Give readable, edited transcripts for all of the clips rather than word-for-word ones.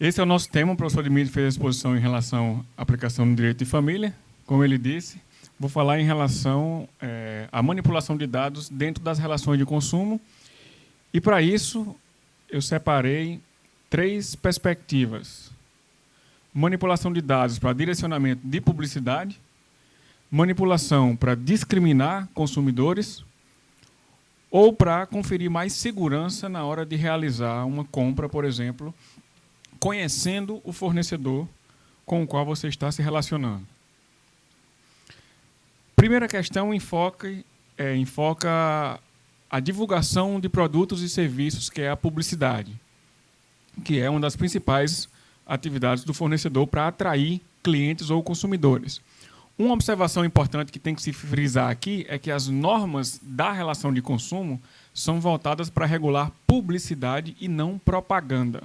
Esse é o nosso tema. O professor Dimídio fez a exposição em relação à aplicação do direito de família. Como ele disse, vou falar em relação à manipulação de dados dentro das relações de consumo. E, para isso, eu separei 3 perspectivas. Manipulação de dados para direcionamento de publicidade, manipulação para discriminar consumidores ou para conferir mais segurança na hora de realizar uma compra, por exemplo, conhecendo o fornecedor com o qual você está se relacionando. Primeira questão enfoca a divulgação de produtos e serviços, que é a publicidade, que é uma das principais atividades do fornecedor para atrair clientes ou consumidores. Uma observação importante que tem que se frisar aqui é que as normas da relação de consumo são voltadas para regular publicidade e não propaganda.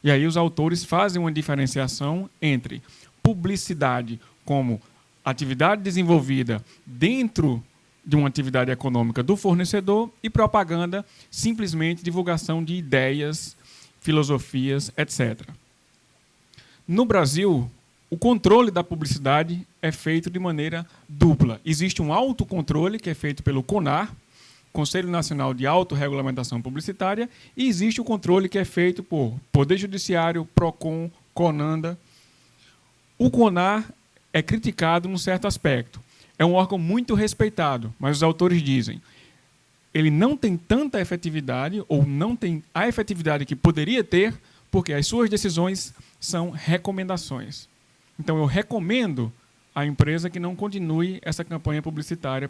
E aí os autores fazem uma diferenciação entre publicidade como atividade desenvolvida dentro de uma atividade econômica do fornecedor e propaganda, simplesmente divulgação de ideias, filosofias, etc. No Brasil, o controle da publicidade é feito de maneira dupla. Existe um autocontrole, que é feito pelo CONAR, Conselho Nacional de Autorregulamentação Publicitária, e existe o controle que é feito por Poder Judiciário, PROCON, CONANDA. O CONAR é criticado num certo aspecto. É um órgão muito respeitado, mas os autores dizem ele não tem tanta efetividade, ou não tem a efetividade que poderia ter, porque as suas decisões são recomendações. Então, eu recomendo à empresa que não continue essa campanha publicitária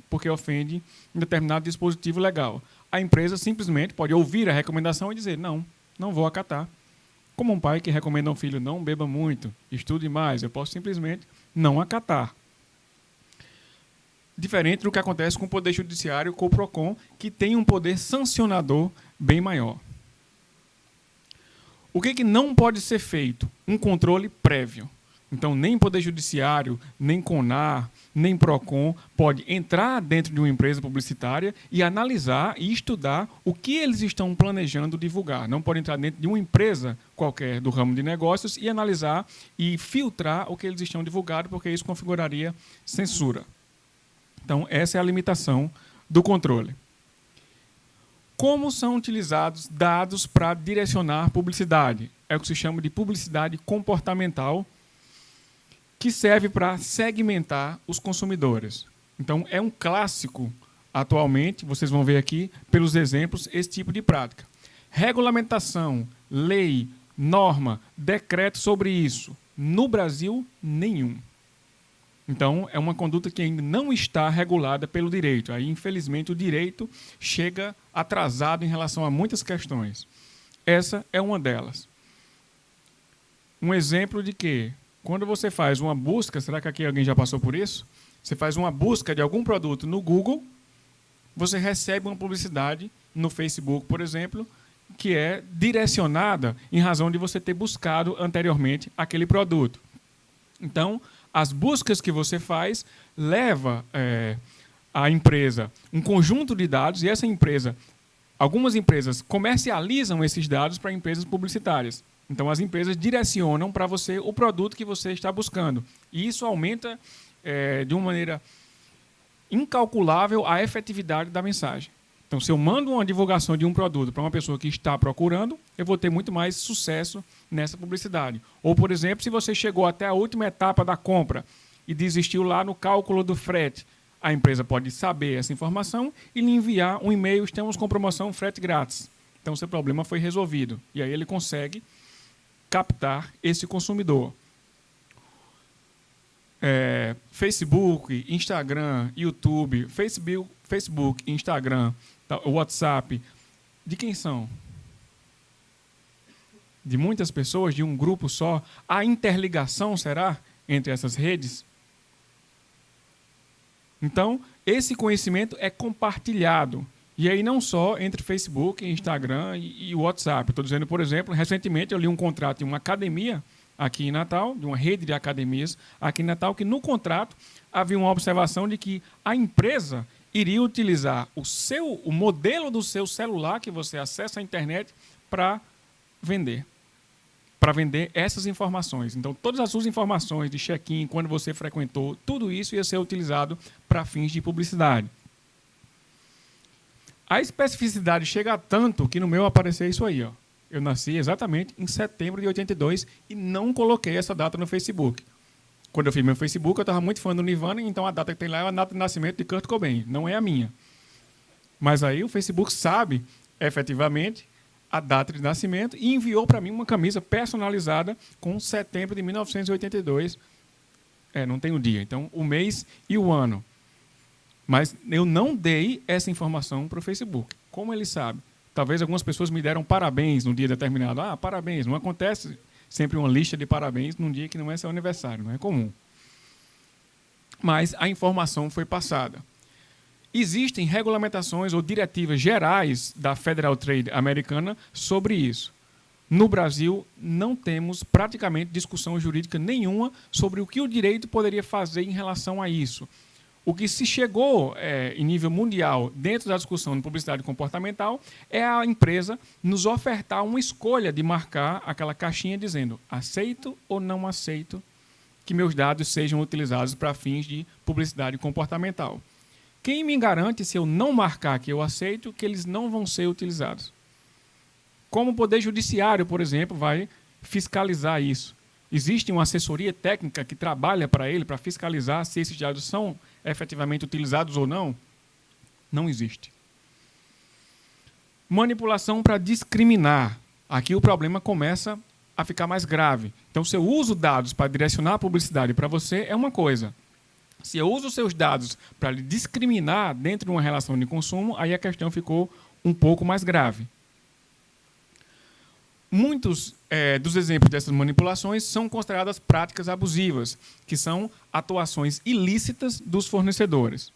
porque ofende um determinado dispositivo legal. A empresa simplesmente pode ouvir a recomendação e dizer, não vou acatar. Como um pai que recomenda ao filho, não beba muito, estude mais, eu posso simplesmente não acatar. Diferente do que acontece com o Poder Judiciário, com o PROCON, que tem um poder sancionador bem maior. O que não pode ser feito? Um controle prévio. Então, nem Poder Judiciário, nem CONAR, nem PROCON pode entrar dentro de uma empresa publicitária e analisar e estudar o que eles estão planejando divulgar. Não pode entrar dentro de uma empresa qualquer do ramo de negócios e analisar e filtrar o que eles estão divulgando, porque isso configuraria censura. Então, essa é a limitação do controle. Como são utilizados dados para direcionar publicidade? É o que se chama de publicidade comportamental, que serve para segmentar os consumidores. Então, é um clássico, atualmente, vocês vão ver aqui, pelos exemplos, esse tipo de prática. Regulamentação, lei, norma, decreto sobre isso. No Brasil, nenhum. Então, é uma conduta que ainda não está regulada pelo direito. Aí, infelizmente, o direito chega atrasado em relação a muitas questões. Essa é uma delas. Um exemplo de que, quando você faz uma busca, será que aqui alguém já passou por isso? Você faz uma busca de algum produto no Google, você recebe uma publicidade no Facebook, por exemplo, que é direcionada em razão de você ter buscado anteriormente aquele produto. Então, as buscas que você faz leva à empresa um conjunto de dados e algumas empresas comercializam esses dados para empresas publicitárias. Então, as empresas direcionam para você o produto que você está buscando. E isso aumenta de uma maneira incalculável a efetividade da mensagem. Então, se eu mando uma divulgação de um produto para uma pessoa que está procurando, eu vou ter muito mais sucesso nessa publicidade. Ou, por exemplo, se você chegou até a última etapa da compra e desistiu lá no cálculo do frete, a empresa pode saber essa informação e lhe enviar um e-mail, estamos com promoção frete grátis. Então, seu problema foi resolvido. E aí ele consegue captar esse consumidor. Facebook, Instagram, YouTube, Facebook, Instagram, WhatsApp, de quem são? De muitas pessoas, de um grupo só? A interligação, será, entre essas redes? Então, esse conhecimento é compartilhado. E aí não só entre Facebook, Instagram e WhatsApp. Estou dizendo, por exemplo, recentemente eu li um contrato de uma academia aqui em Natal, de uma rede de academias aqui em Natal, que no contrato havia uma observação de que a empresa iria utilizar o modelo do seu celular, que você acessa à internet, para vender, para vender essas informações. Então, todas as suas informações de check-in, quando você frequentou, tudo isso ia ser utilizado para fins de publicidade. A especificidade chega a tanto que no meu apareceu isso aí. Ó. Eu nasci exatamente em setembro de 82 e não coloquei essa data no Facebook. Quando eu fiz meu Facebook, eu estava muito fã do Nirvana, então a data que tem lá é a data de nascimento de Kurt Cobain, não é a minha. Mas aí o Facebook sabe, efetivamente, a data de nascimento e enviou para mim uma camisa personalizada com setembro de 1982. Não tem o dia, então o mês e o ano. Mas eu não dei essa informação para o Facebook. Como ele sabe? Talvez algumas pessoas me deram parabéns num dia determinado. Ah, parabéns. Não acontece sempre uma lista de parabéns num dia que não é seu aniversário, não é comum. Mas a informação foi passada. Existem regulamentações ou diretivas gerais da Federal Trade americana sobre isso. No Brasil, não temos praticamente discussão jurídica nenhuma sobre o que o direito poderia fazer em relação a isso. O que se chegou em nível mundial, dentro da discussão de publicidade comportamental, é a empresa nos ofertar uma escolha de marcar aquela caixinha dizendo aceito ou não aceito que meus dados sejam utilizados para fins de publicidade comportamental. Quem me garante, se eu não marcar que eu aceito, que eles não vão ser utilizados? Como o Poder Judiciário, por exemplo, vai fiscalizar isso? Existe uma assessoria técnica que trabalha para ele, para fiscalizar se esses dados são efetivamente utilizados ou não? Não existe. Manipulação para discriminar. Aqui o problema começa a ficar mais grave. Então, se eu uso dados para direcionar a publicidade para você, é uma coisa. Se eu uso seus dados para lhe discriminar dentro de uma relação de consumo, aí a questão ficou um pouco mais grave. Muitos dos exemplos dessas manipulações são consideradas práticas abusivas, que são atuações ilícitas dos fornecedores.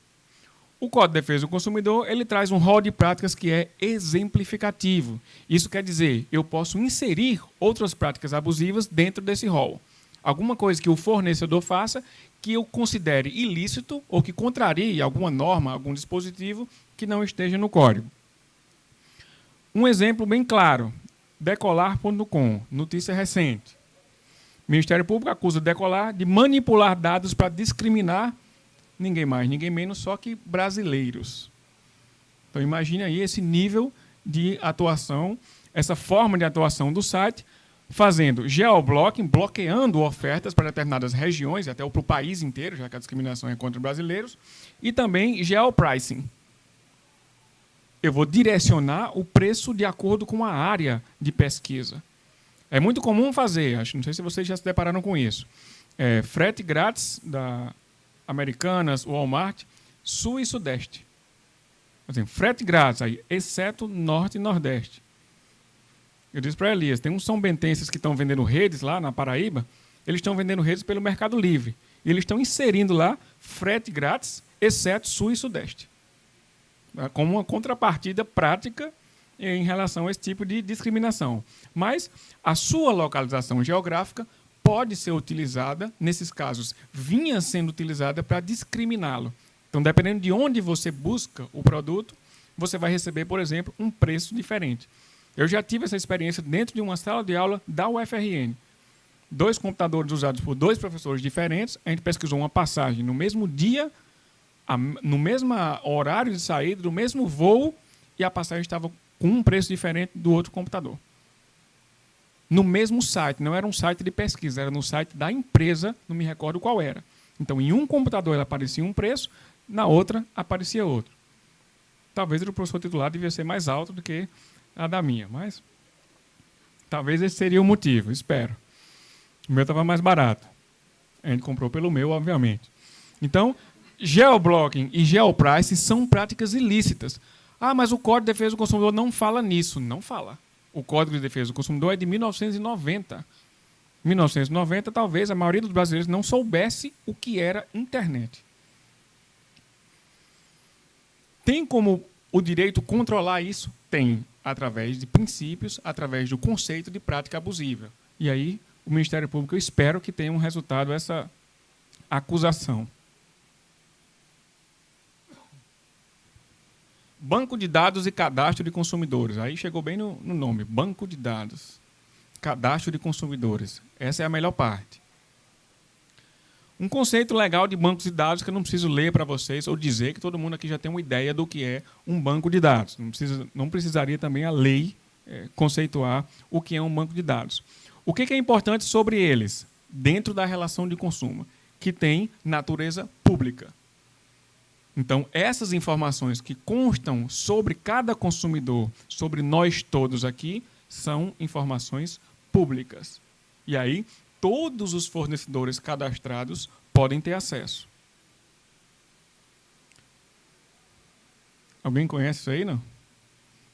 O Código de Defesa do Consumidor ele traz um rol de práticas que é exemplificativo. Isso quer dizer, eu posso inserir outras práticas abusivas dentro desse rol. Alguma coisa que o fornecedor faça que eu considere ilícito ou que contrarie alguma norma, algum dispositivo que não esteja no código. Um exemplo bem claro. Decolar.com, notícia recente. O Ministério Público acusa Decolar de manipular dados para discriminar ninguém mais, ninguém menos, só que brasileiros. Então, imagine aí esse nível de atuação, essa forma de atuação do site, fazendo geoblocking, bloqueando ofertas para determinadas regiões, até para o país inteiro, já que a discriminação é contra brasileiros, e também geopricing. Eu vou direcionar o preço de acordo com a área de pesquisa. É muito comum fazer, não sei se vocês já se depararam com isso, frete grátis da Americanas, Walmart, Sul e Sudeste. Assim, frete grátis, aí, exceto Norte e Nordeste. Eu disse para Elias, tem uns são bentenses que estão vendendo redes lá na Paraíba, eles estão vendendo redes pelo Mercado Livre. E eles estão inserindo lá frete grátis, exceto Sul e Sudeste. Como uma contrapartida prática em relação a esse tipo de discriminação. Mas a sua localização geográfica pode ser utilizada, nesses casos, vinha sendo utilizada para discriminá-lo. Então, dependendo de onde você busca o produto, você vai receber, por exemplo, um preço diferente. Eu já tive essa experiência dentro de uma sala de aula da UFRN. 2 computadores usados por 2 professores diferentes, a gente pesquisou uma passagem no mesmo dia, no mesmo horário de saída, do mesmo voo, e a passagem estava com um preço diferente do outro computador. No mesmo site, não era um site de pesquisa, era no site da empresa, não me recordo qual era. Então, em um computador aparecia um preço, na outra aparecia outro. Talvez o do professor titular devia ser mais alto do que a da minha, mas talvez esse seria o motivo, espero. O meu estava mais barato. A gente comprou pelo meu, obviamente. Então, geoblocking e geopricing são práticas ilícitas. Ah, mas o Código de Defesa do Consumidor não fala nisso. Não fala. O Código de Defesa do Consumidor é de 1990. 1990, talvez a maioria dos brasileiros não soubesse o que era internet. Tem como o direito controlar isso? Tem, através de princípios, através do conceito de prática abusiva. E aí, o Ministério Público, eu espero que tenha um resultado essa acusação. Banco de dados e cadastro de consumidores. Aí chegou bem no nome, banco de dados. Cadastro de consumidores. Essa é a melhor parte. Um conceito legal de bancos de dados que eu não preciso ler para vocês ou dizer que todo mundo aqui já tem uma ideia do que é um banco de dados. Não precisaria também a lei conceituar o que é um banco de dados. O que é importante sobre eles, dentro da relação de consumo? Que tem natureza pública. Então, essas informações que constam sobre cada consumidor, sobre nós todos aqui, são informações públicas. E aí, todos os fornecedores cadastrados podem ter acesso. Alguém conhece isso aí, não?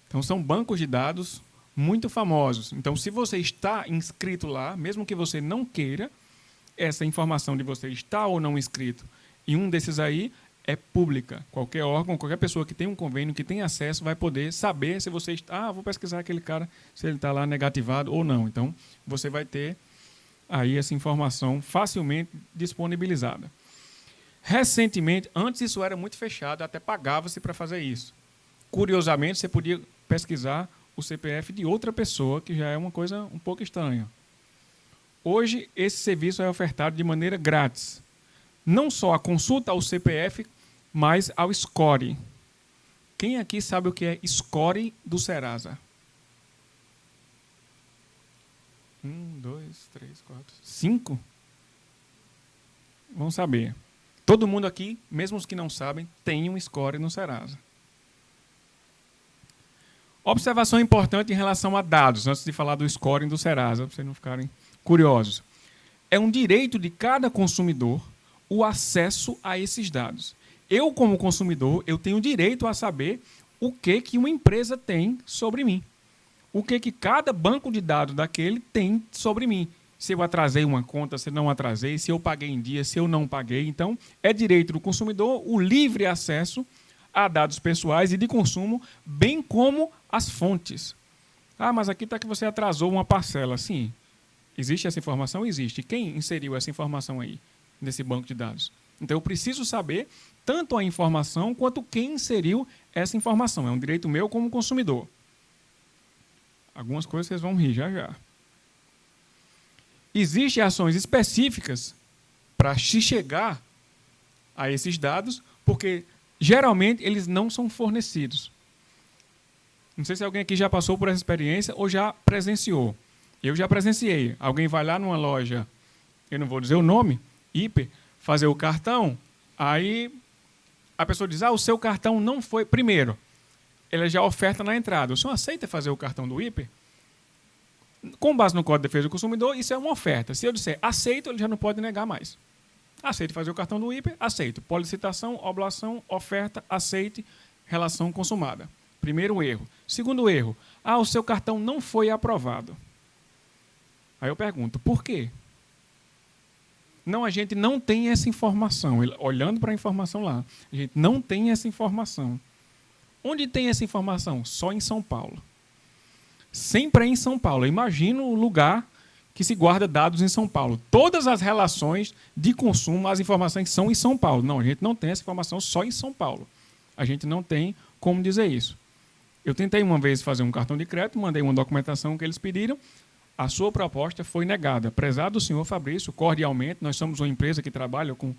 Então, são bancos de dados muito famosos. Então, se você está inscrito lá, mesmo que você não queira, essa informação de você estar ou não inscrito em um desses aí é pública. Qualquer órgão, qualquer pessoa que tem um convênio, que tem acesso, vai poder saber se você está... vou pesquisar aquele cara, se ele está lá negativado ou não. Então, você vai ter aí essa informação facilmente disponibilizada. Recentemente, antes isso era muito fechado, até pagava-se para fazer isso. Curiosamente, você podia pesquisar o CPF de outra pessoa, que já é uma coisa um pouco estranha. Hoje, esse serviço é ofertado de maneira grátis. Não só a consulta ao CPF, mas ao score. Quem aqui sabe o que é score do Serasa? 1, 2, 3, 4, 5? Vamos saber. Todo mundo aqui, mesmo os que não sabem, tem um score no Serasa. Observação importante em relação a dados, antes de falar do scoring do Serasa, para vocês não ficarem curiosos. É um direito de cada consumidor o acesso a esses dados. Eu, como consumidor, eu tenho direito a saber o que uma empresa tem sobre mim. O que cada banco de dados daquele tem sobre mim. Se eu atrasei uma conta, se não atrasei, se eu paguei em dia, se eu não paguei. Então, é direito do consumidor o livre acesso a dados pessoais e de consumo, bem como as fontes. Ah, mas aqui está que você atrasou uma parcela. Sim. Existe essa informação? Existe. Quem inseriu essa informação aí, nesse banco de dados? Então, eu preciso saber tanto a informação quanto quem inseriu essa informação. É um direito meu como consumidor. Algumas coisas vocês vão rir já já. Existem ações específicas para se chegar a esses dados, porque geralmente eles não são fornecidos. Não sei se alguém aqui já passou por essa experiência ou já presenciou. Eu já presenciei. Alguém vai lá numa loja, eu não vou dizer o nome, hiper, fazer o cartão, aí a pessoa diz, o seu cartão não foi... Primeiro, ela já oferta na entrada. O senhor aceita fazer o cartão do hiper? Com base no Código de Defesa do Consumidor, isso é uma oferta. Se eu disser aceito, ele já não pode negar mais. Aceito fazer o cartão do hiper? Aceito. Policitação, oblação, oferta, aceite, relação consumada. Primeiro erro. Segundo erro, o seu cartão não foi aprovado. Aí eu pergunto, por quê? Não, a gente não tem essa informação. Olhando para a informação lá, a gente não tem essa informação. Onde tem essa informação? Só em São Paulo. Sempre é em São Paulo. Imagina o lugar que se guarda dados em São Paulo. Todas as relações de consumo, as informações são em São Paulo. Não, a gente não tem essa informação só em São Paulo. A gente não tem como dizer isso. Eu tentei uma vez fazer um cartão de crédito, mandei uma documentação que eles pediram, a sua proposta foi negada. Prezado senhor Fabrício, cordialmente, nós somos uma empresa que trabalha com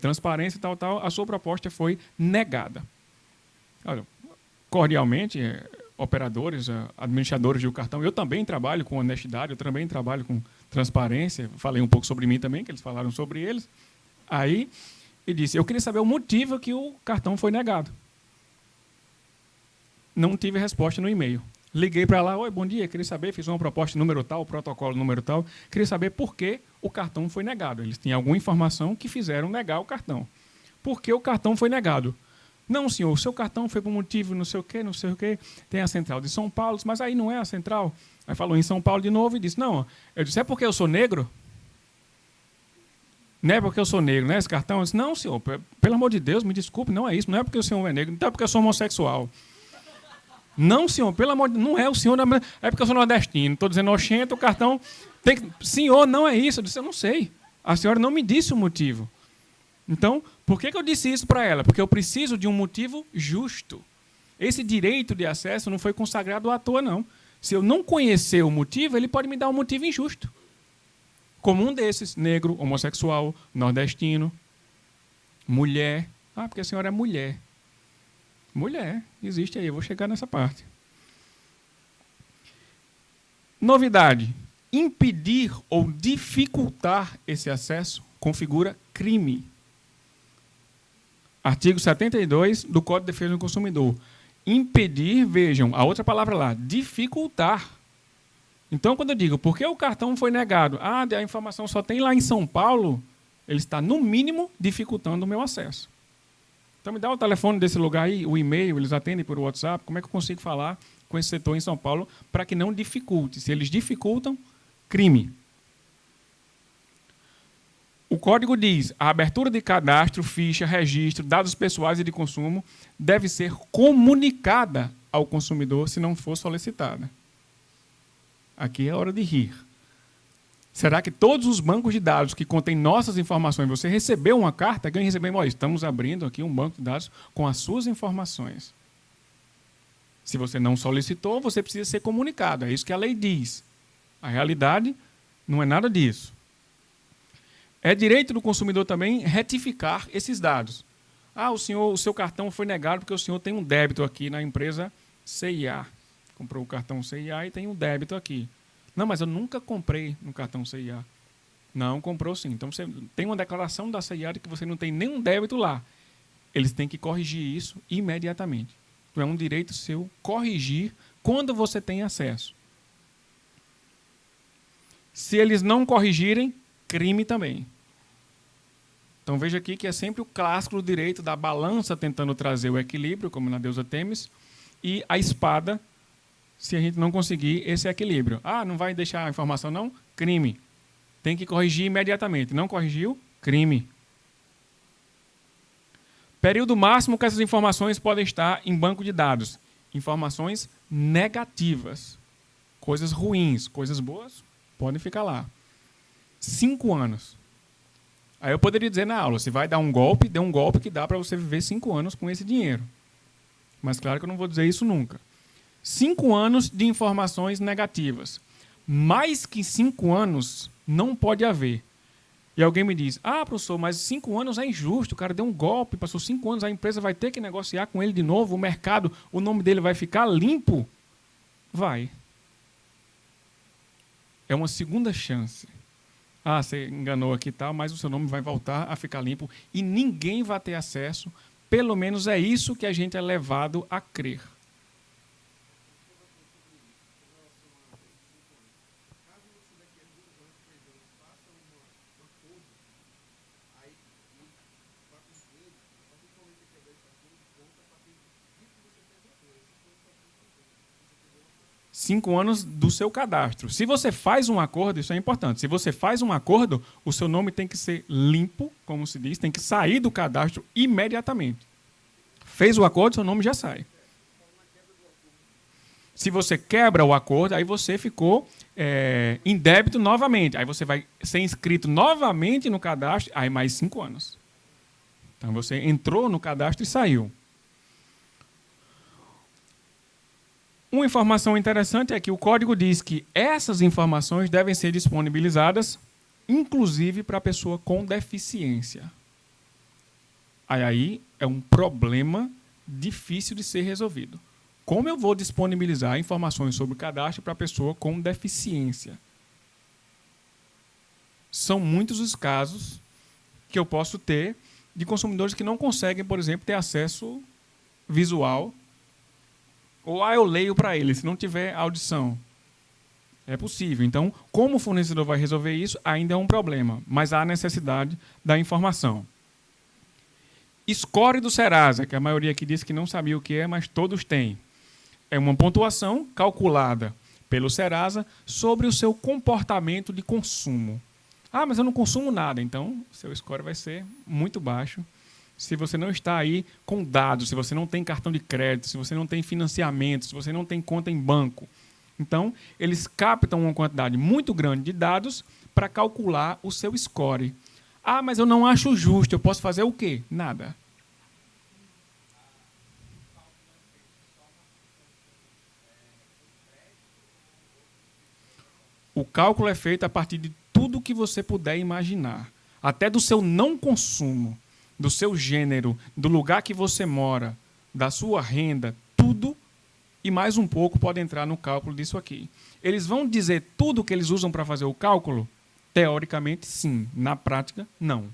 transparência e tal, a sua proposta foi negada. Olha, cordialmente, operadores, administradores do cartão, eu também trabalho com honestidade, eu também trabalho com transparência, falei um pouco sobre mim também, que eles falaram sobre eles. Aí, ele disse, eu queria saber o motivo que o cartão foi negado. Não tive resposta no e-mail. Liguei para lá, oi, bom dia, queria saber, fiz uma proposta número tal, protocolo número tal, queria saber por que o cartão foi negado. Eles tinham alguma informação que fizeram negar o cartão. Por que o cartão foi negado? Não, senhor, o seu cartão foi por motivo não sei o quê, tem a central de São Paulo, mas aí não é a central. Aí falou em São Paulo de novo e disse, não, eu disse, é porque eu sou negro? Não é porque eu sou negro, né, esse cartão? Eu disse, não, senhor, pelo amor de Deus, me desculpe, não é isso, não é porque o senhor é negro, não é porque eu sou homossexual. Não, senhor, pelo amor de Deus, não é o senhor, é porque eu sou nordestino, estou dizendo oxente, o cartão... Senhor, não é isso. Eu disse, eu não sei. A senhora não me disse o motivo. Então, por que eu disse isso para ela? Porque eu preciso de um motivo justo. Esse direito de acesso não foi consagrado à toa, não. Se eu não conhecer o motivo, ele pode me dar um motivo injusto. Como um desses, negro, homossexual, nordestino, mulher. Ah, porque a senhora é mulher. Mulher, existe aí, eu vou chegar nessa parte. Novidade: impedir ou dificultar esse acesso configura crime. Artigo 72 do Código de Defesa do Consumidor. Impedir, vejam, a outra palavra lá, dificultar. Então, quando eu digo, por que o cartão foi negado? Ah, a informação só tem lá em São Paulo, ele está, no mínimo, dificultando o meu acesso. Então, me dá o telefone desse lugar aí, o e-mail, eles atendem por WhatsApp, como é que eu consigo falar com esse setor em São Paulo para que não dificulte? Se eles dificultam, crime. O código diz: a abertura de cadastro, ficha, registro, dados pessoais e de consumo deve ser comunicada ao consumidor se não for solicitada. Aqui é hora de rir. Será que todos os bancos de dados que contêm nossas informações, você recebeu uma carta, alguém recebeu, olha, estamos abrindo aqui um banco de dados com as suas informações. Se você não solicitou, você precisa ser comunicado. É isso que a lei diz. A realidade não é nada disso. É direito do consumidor também retificar esses dados. Ah, o seu cartão foi negado porque o senhor tem um débito aqui na empresa CIA. Comprou o cartão CIA e tem um débito aqui. Não, mas eu nunca comprei no cartão CIA. Não, comprou sim. Então, você tem uma declaração da CIA de que você não tem nenhum débito lá. Eles têm que corrigir isso imediatamente. Então, é um direito seu corrigir quando você tem acesso. Se eles não corrigirem, crime também. Então, veja aqui que é sempre o clássico do direito da balança tentando trazer o equilíbrio, como na deusa Têmis, e a espada, se a gente não conseguir esse equilíbrio. Ah, não vai deixar a informação não? Crime. Tem que corrigir imediatamente. Não corrigiu? Crime. Período máximo que essas informações podem estar em banco de dados. Informações negativas. Coisas ruins. Coisas boas podem ficar lá. 5 anos. Aí eu poderia dizer na aula, se vai dar um golpe, dê um golpe que dá para você viver 5 anos com esse dinheiro. Mas claro que eu não vou dizer isso nunca. 5 anos de informações negativas. Mais que 5 anos não pode haver. E alguém me diz, ah, professor, mas 5 anos é injusto, o cara deu um golpe, passou 5 anos, a empresa vai ter que negociar com ele de novo, o mercado, o nome dele vai ficar limpo? Vai. É uma segunda chance. Ah, você enganou aqui e tal, mas o seu nome vai voltar a ficar limpo e ninguém vai ter acesso. Pelo menos é isso que a gente é levado a crer. Cinco anos do seu cadastro. Se você faz um acordo, isso é importante. Se você faz um acordo, o seu nome tem que ser limpo, como se diz, tem que sair do cadastro imediatamente. Fez o acordo, seu nome já sai. Se você quebra o acordo, aí você ficou em débito novamente. Aí você vai ser inscrito novamente no cadastro, aí mais 5 anos. Então você entrou no cadastro e saiu. Uma informação interessante é que o código diz que essas informações devem ser disponibilizadas, inclusive para a pessoa com deficiência. Aí é um problema difícil de ser resolvido. Como eu vou disponibilizar informações sobre o cadastro para a pessoa com deficiência? São muitos os casos que eu posso ter de consumidores que não conseguem, por exemplo, ter acesso visual. Ou eu leio para ele, se não tiver audição. É possível. Então, como o fornecedor vai resolver isso, ainda é um problema. Mas há necessidade da informação. Score do Serasa, que a maioria aqui disse que não sabia o que é, mas todos têm. É uma pontuação calculada pelo Serasa sobre o seu comportamento de consumo. Ah, mas eu não consumo nada. Então, seu score vai ser muito baixo. Se você não está aí com dados, se você não tem cartão de crédito, se você não tem financiamento, se você não tem conta em banco. Então, eles captam uma quantidade muito grande de dados para calcular o seu score. Ah, mas eu não acho justo, eu posso fazer o quê? Nada. O cálculo é feito a partir de tudo que você puder imaginar, até do seu não consumo, do seu gênero, do lugar que você mora, da sua renda, tudo e mais um pouco pode entrar no cálculo disso aqui. Eles vão dizer tudo que eles usam para fazer o cálculo? Teoricamente, sim. Na prática, não.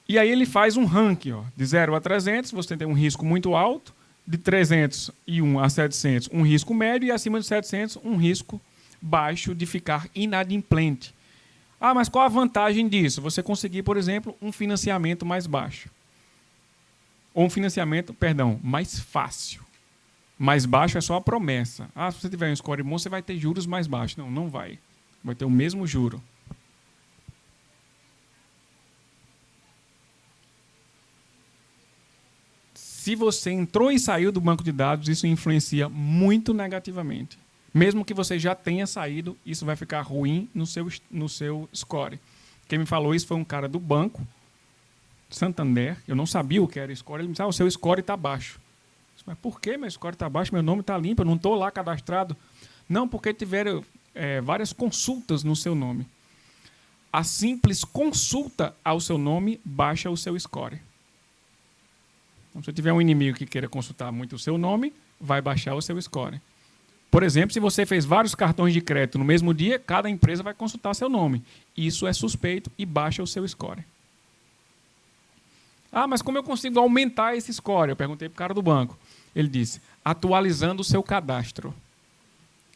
E aí ele faz um ranking, ó, de 0 a 300, você tem um risco muito alto, de 301 a 700, um risco médio, e acima de 700, um risco baixo de ficar inadimplente. Ah, mas qual a vantagem disso? Você conseguir, por exemplo, um financiamento mais baixo. Ou um financiamento, mais fácil. Mais baixo é só a promessa. Ah, se você tiver um score bom, você vai ter juros mais baixos. Não, não vai. Vai ter o mesmo juro. Se você entrou e saiu do banco de dados, isso influencia muito negativamente. Mesmo que você já tenha saído, isso vai ficar ruim no seu score. Quem me falou isso foi um cara do banco, Santander. Eu não sabia o que era score. Ele me disse, o seu score está baixo. Mas por que meu score está baixo? Meu nome está limpo, eu não estou lá cadastrado. Não, porque tiveram várias consultas no seu nome. A simples consulta ao seu nome baixa o seu score. Então, se tiver um inimigo que queira consultar muito o seu nome, vai baixar o seu score. Por exemplo, se você fez vários cartões de crédito no mesmo dia, cada empresa vai consultar seu nome. Isso é suspeito e baixa o seu score. Ah, mas como eu consigo aumentar esse score? Eu perguntei para o cara do banco. Ele disse, atualizando o seu cadastro.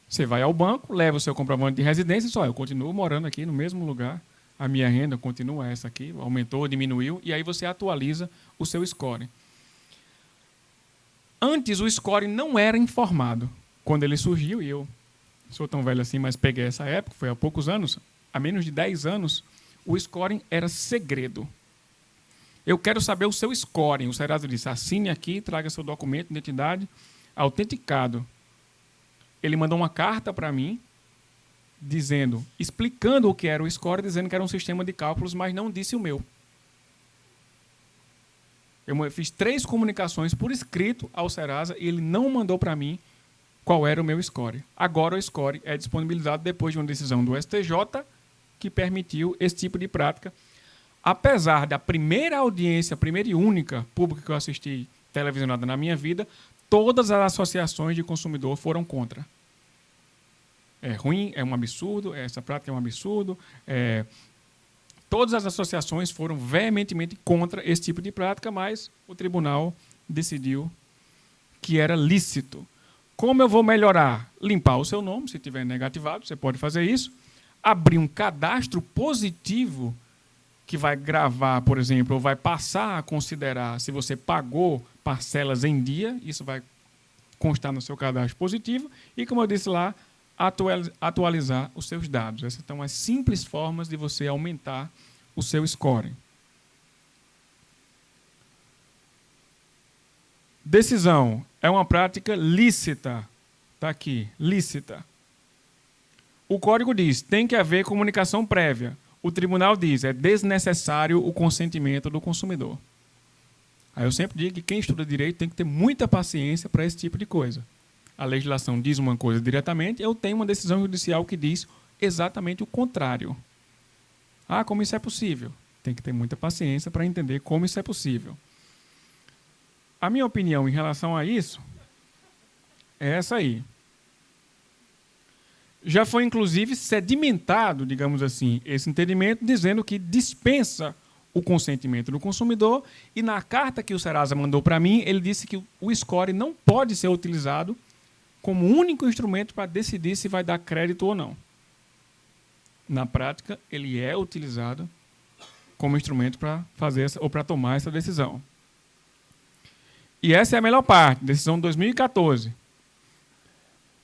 Você vai ao banco, leva o seu comprovante de residência e diz, eu continuo morando aqui no mesmo lugar, a minha renda continua essa aqui, aumentou, diminuiu, e aí você atualiza o seu score. Antes, o score não era informado. Quando ele surgiu, e eu sou tão velho assim, mas peguei essa época, foi há poucos anos, há menos de 10 anos, o scoring era segredo. Eu quero saber o seu scoring. O Serasa disse, assine aqui, traga seu documento de identidade autenticado. Ele mandou uma carta para mim, explicando o que era o score, dizendo que era um sistema de cálculos, mas não disse o meu. Eu fiz 3 comunicações por escrito ao Serasa e ele não mandou para mim qual era o meu score. Agora o score é disponibilizado depois de uma decisão do STJ que permitiu esse tipo de prática. Apesar da primeira audiência, primeira e única pública que eu assisti televisionada na minha vida, todas as associações de consumidor foram contra. É ruim, é um absurdo, essa prática é um absurdo. Todas as associações foram veementemente contra esse tipo de prática, mas o tribunal decidiu que era lícito. Como eu vou melhorar? Limpar o seu nome, se tiver negativado, você pode fazer isso. Abrir um cadastro positivo que vai gravar, por exemplo, ou vai passar a considerar se você pagou parcelas em dia, isso vai constar no seu cadastro positivo. E, como eu disse lá, atualizar os seus dados. Essas são as simples formas de você aumentar o seu scoring. Decisão é uma prática lícita. Está aqui, lícita. O código diz, tem que haver comunicação prévia. O tribunal diz, é desnecessário o consentimento do consumidor. Aí eu sempre digo que quem estuda direito tem que ter muita paciência para esse tipo de coisa. A legislação diz uma coisa diretamente, eu tenho uma decisão judicial que diz exatamente o contrário. Ah, como isso é possível? Tem que ter muita paciência para entender como isso é possível. A minha opinião em relação a isso é essa aí. Já foi, inclusive, sedimentado, digamos assim, esse entendimento, dizendo que dispensa o consentimento do consumidor, e na carta que o Serasa mandou para mim, ele disse que o score não pode ser utilizado como único instrumento para decidir se vai dar crédito ou não. Na prática, ele é utilizado como instrumento para fazer ou para tomar essa decisão. E essa é a melhor parte, decisão 2014.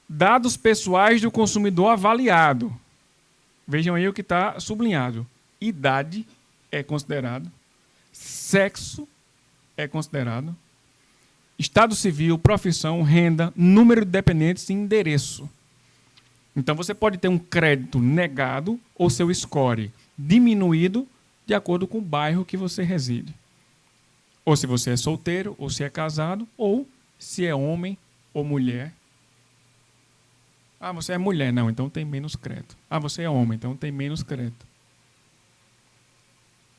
Dados pessoais do consumidor avaliado. Vejam aí o que está sublinhado. Idade é considerado. Sexo é considerado. Estado civil, profissão, renda, número de dependentes e endereço. Então, você pode ter um crédito negado ou seu score diminuído de acordo com o bairro que você reside. Ou se você é solteiro, ou se é casado, ou se é homem ou mulher. Ah, você é mulher. Não, então tem menos crédito. Ah, você é homem, então tem menos crédito.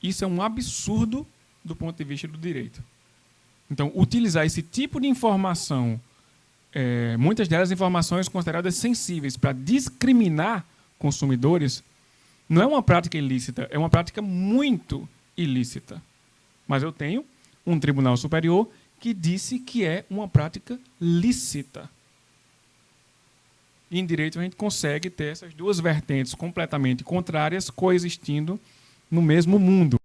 Isso é um absurdo do ponto de vista do direito. Então, utilizar esse tipo de informação, muitas delas informações consideradas sensíveis, para discriminar consumidores, não é uma prática ilícita, é uma prática muito ilícita. Mas eu tenho um tribunal superior que disse que é uma prática lícita. E em direito a gente consegue ter essas duas vertentes completamente contrárias coexistindo no mesmo mundo.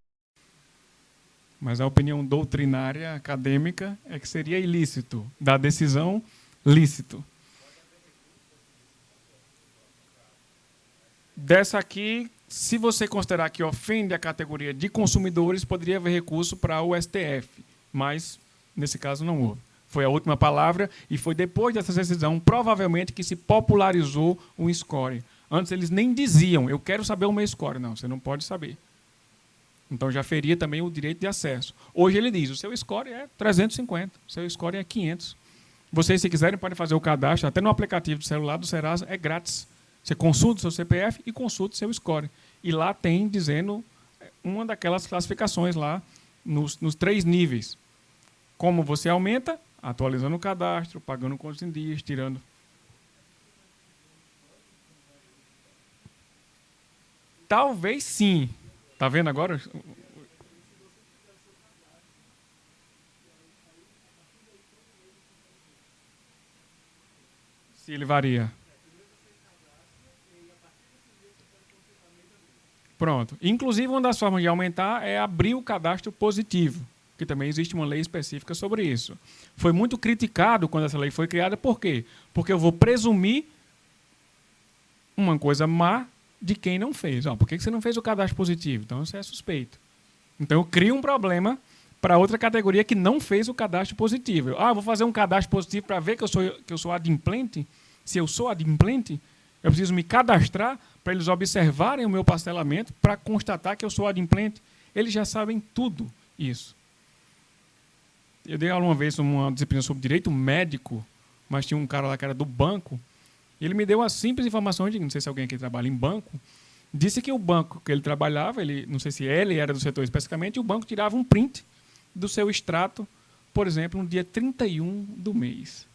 Mas a opinião doutrinária acadêmica é que seria ilícito, da decisão lícito. Dessa aqui, se você considerar que ofende a categoria de consumidores, poderia haver recurso para o STF, mas nesse caso não houve. Foi a última palavra e foi depois dessa decisão, provavelmente, que se popularizou o score. Antes eles nem diziam, eu quero saber o meu score. Não, você não pode saber. Então já feria também o direito de acesso. Hoje ele diz, o seu score é 350, o seu score é 500. Vocês, se quiserem, podem fazer o cadastro, até no aplicativo do celular do Serasa, é grátis. Você consulta o seu CPF e consulta o seu score. E lá tem dizendo uma daquelas classificações lá, nos 3 níveis. Como você aumenta, atualizando o cadastro, pagando quantos em dias, tirando. Talvez sim. Está vendo agora? Se ele varia. Pronto. Inclusive, uma das formas de aumentar é abrir o cadastro positivo, que também existe uma lei específica sobre isso. Foi muito criticado quando essa lei foi criada. Por quê? Porque eu vou presumir uma coisa má de quem não fez. Por que você não fez o cadastro positivo? Então, isso é suspeito. Então, eu crio um problema para outra categoria que não fez o cadastro positivo. Vou fazer um cadastro positivo para ver que eu sou adimplente. Se eu sou adimplente, eu preciso me cadastrar para eles observarem o meu parcelamento para constatar que eu sou adimplente. Eles já sabem tudo isso. Eu dei aula uma vez uma disciplina sobre direito médico, mas tinha um cara lá que era do banco, e ele me deu a simples informação de, não sei se alguém aqui trabalha em banco, disse que o banco que ele trabalhava, não sei se ele era do setor especificamente, e o banco tirava um print do seu extrato, por exemplo, no dia 31 do mês.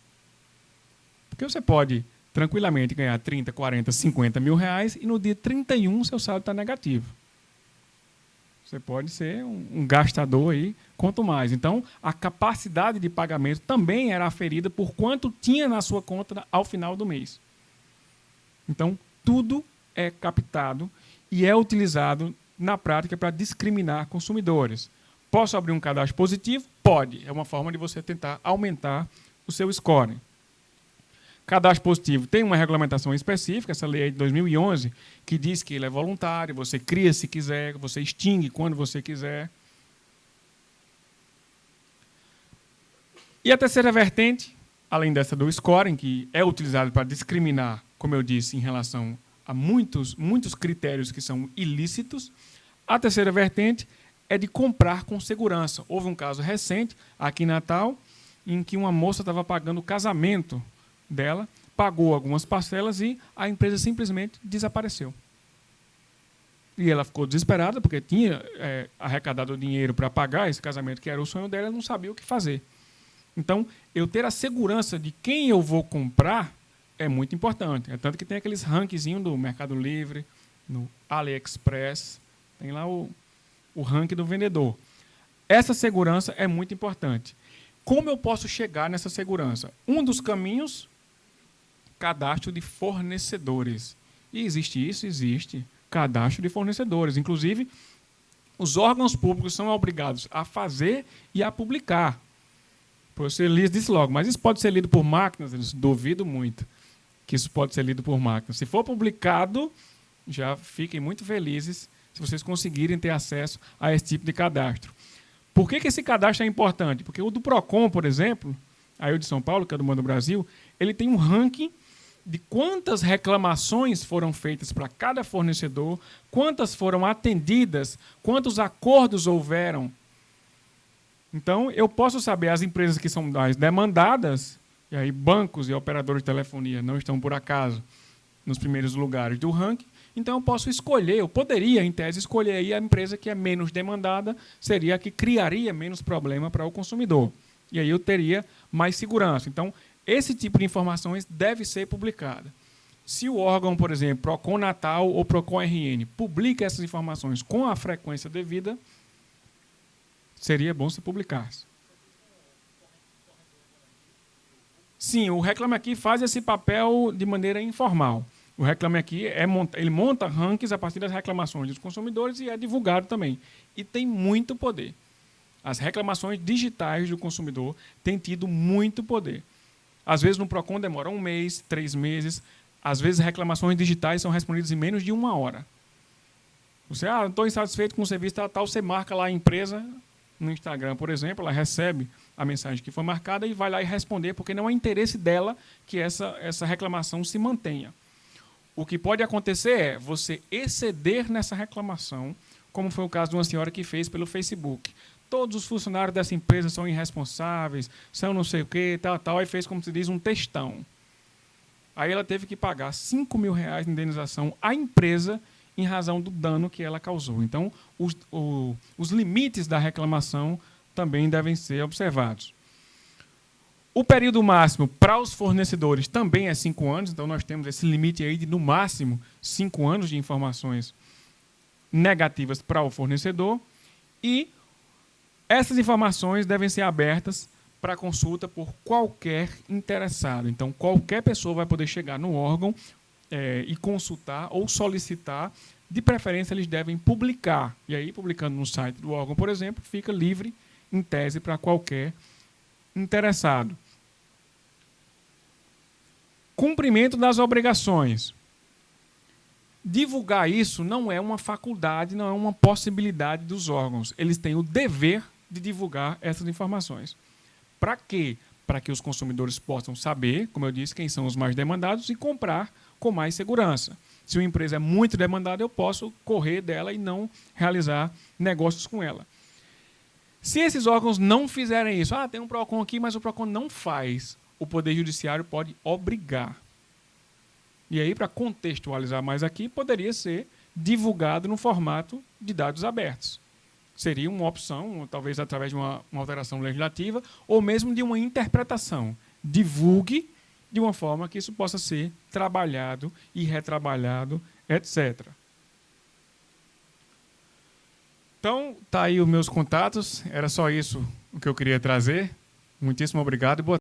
Porque você pode tranquilamente ganhar 30, 40, 50 mil reais e no dia 31 seu saldo está negativo. Você pode ser um gastador aí, quanto mais. Então, a capacidade de pagamento também era aferida por quanto tinha na sua conta ao final do mês. Então, tudo é captado e é utilizado na prática para discriminar consumidores. Posso abrir um cadastro positivo? Pode. É uma forma de você tentar aumentar o seu score. Cadastro positivo tem uma regulamentação específica, essa lei é de 2011, que diz que ele é voluntário, você cria se quiser, você extingue quando você quiser. E a terceira vertente, além dessa do scoring, que é utilizado para discriminar, como eu disse, em relação a muitos critérios que são ilícitos, a terceira vertente é de comprar com segurança. Houve um caso recente, aqui em Natal, em que uma moça estava pagando o casamento dela, pagou algumas parcelas e a empresa simplesmente desapareceu. E ela ficou desesperada, porque tinha arrecadado o dinheiro para pagar esse casamento, que era o sonho dela, ela não sabia o que fazer. Então, eu ter a segurança de quem eu vou comprar é muito importante. É tanto que tem aqueles rankings do Mercado Livre, no AliExpress, tem lá o ranking do vendedor. Essa segurança é muito importante. Como eu posso chegar nessa segurança? Um dos caminhos, cadastro de fornecedores. E existe isso? Existe. Cadastro de fornecedores. Inclusive, os órgãos públicos são obrigados a fazer e a publicar. Você disse logo, mas isso pode ser lido por máquinas? Eu duvido muito que isso pode ser lido por máquinas. Se for publicado, já fiquem muito felizes se vocês conseguirem ter acesso a esse tipo de cadastro. Por que esse cadastro é importante? Porque o do PROCON, por exemplo, aí o de São Paulo, que é do Banco do Brasil, ele tem um ranking de quantas reclamações foram feitas para cada fornecedor, quantas foram atendidas, quantos acordos houveram. Então, eu posso saber as empresas que são as demandadas e aí bancos e operadores de telefonia não estão, por acaso, nos primeiros lugares do ranking, então eu posso escolher, eu poderia, em tese, escolher aí a empresa que é menos demandada, seria a que criaria menos problema para o consumidor. E aí eu teria mais segurança. Então, esse tipo de informações deve ser publicada. Se o órgão, por exemplo, Procon Natal ou Procon RN, publica essas informações com a frequência devida, seria bom se publicasse. Sim, o Reclame Aqui faz esse papel de maneira informal. O Reclame Aqui, ele monta rankings a partir das reclamações dos consumidores e é divulgado também. E tem muito poder. As reclamações digitais do consumidor têm tido muito poder. Às vezes no Procon demora 1 mês, 3 meses. Às vezes reclamações digitais são respondidas em menos de 1 hora. Você, não estou insatisfeito com o serviço tal, você marca lá a empresa no Instagram, por exemplo, ela recebe a mensagem que foi marcada e vai lá e responder, porque não é interesse dela que essa reclamação se mantenha. O que pode acontecer é você exceder nessa reclamação, como foi o caso de uma senhora que fez pelo Facebook. Todos os funcionários dessa empresa são irresponsáveis, são não sei o quê, tal, e fez, como se diz, um textão. Aí ela teve que pagar R$ 5.000 de indenização à empresa em razão do dano que ela causou. Então, os limites da reclamação também devem ser observados. O período máximo para os fornecedores também é 5 anos, então nós temos esse limite aí de, no máximo, 5 anos de informações negativas para o fornecedor. E essas informações devem ser abertas para consulta por qualquer interessado. Então, qualquer pessoa vai poder chegar no órgão e consultar ou solicitar. De preferência, eles devem publicar. E aí, publicando no site do órgão, por exemplo, fica livre, em tese, para qualquer interessado. Cumprimento das obrigações. Divulgar isso não é uma faculdade, não é uma possibilidade dos órgãos. Eles têm o dever de divulgar essas informações. Para quê? Para que os consumidores possam saber, como eu disse, quem são os mais demandados e comprar com mais segurança. Se uma empresa é muito demandada, eu posso correr dela e não realizar negócios com ela. Se esses órgãos não fizerem isso, tem um PROCON aqui, mas o PROCON não faz, o Poder Judiciário pode obrigar. E aí, para contextualizar mais aqui, poderia ser divulgado no formato de dados abertos. Seria uma opção, talvez através de uma alteração legislativa, ou mesmo de uma interpretação. Divulgue de uma forma que isso possa ser trabalhado e retrabalhado, etc. Então, tá aí os meus contatos. Era só isso o que eu queria trazer. Muitíssimo obrigado e boa tarde.